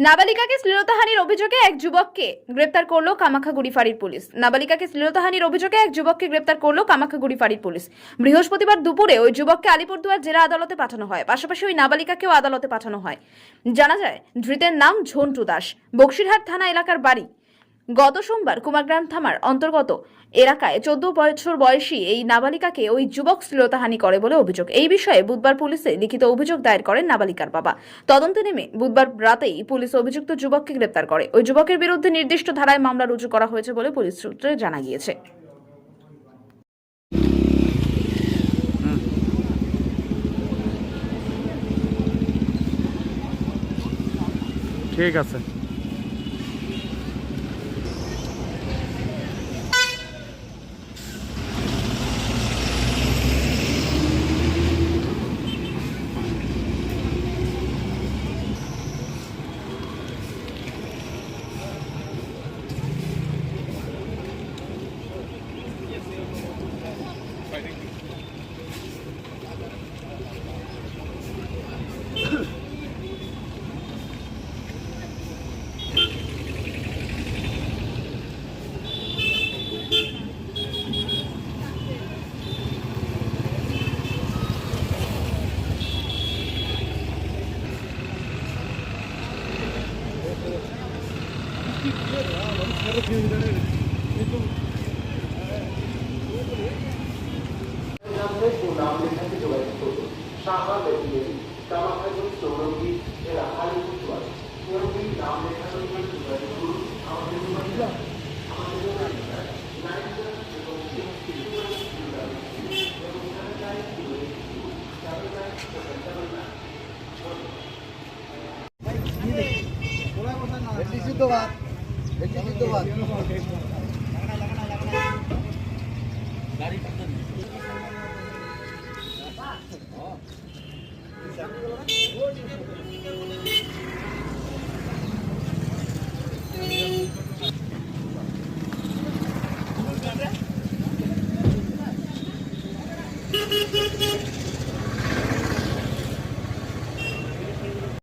নাবালিকাকে শ্লীলতাহানির অভিযোগে এক যুবককে গ্রেপ্তার করলো কামাখাগুড়ি ফাঁড়ির পুলিশ। নাবালিকাকে শ্লীলতাহানির অভিযোগে এক যুবককে গ্রেপ্তার করলো কামাখাগুড়ি ফাঁড়ির পুলিশ। বৃহস্পতিবার দুপুরে ওই যুবককে আলিপুরদুয়ার জেলা আদালতে পাঠানো হয়, পাশাপাশি ওই নাবালিকাকেও আদালতে পাঠানো হয়। জানা যায়, ধৃতের নাম ঝন্টু দাস, বক্সিরহাট থানা এলাকার বাড়ি। গত সোমবার কুমারগ্রাম থানার অন্তর্গত এলাকায় 14 বছর বয়সী এই নাবালিকাকে ওই যুবক শ্লীলতাহানি করে বলে অভিযোগ। এই বিষয়ে বুধবার পুলিশে লিখিত অভিযোগ দায়ের করেন নাবালিকার বাবা। তদন্তে নেমে বুধবার রাতেই পুলিশ অভিযুক্ত যুবককে গ্রেপ্তার করে। ওই যুবকের বিরুদ্ধে নির্দিষ্ট ধারায় মামলা রুজু করা হয়েছে বলে পুলিশ সূত্রে জানা গিয়েছে। ঠিক আছে।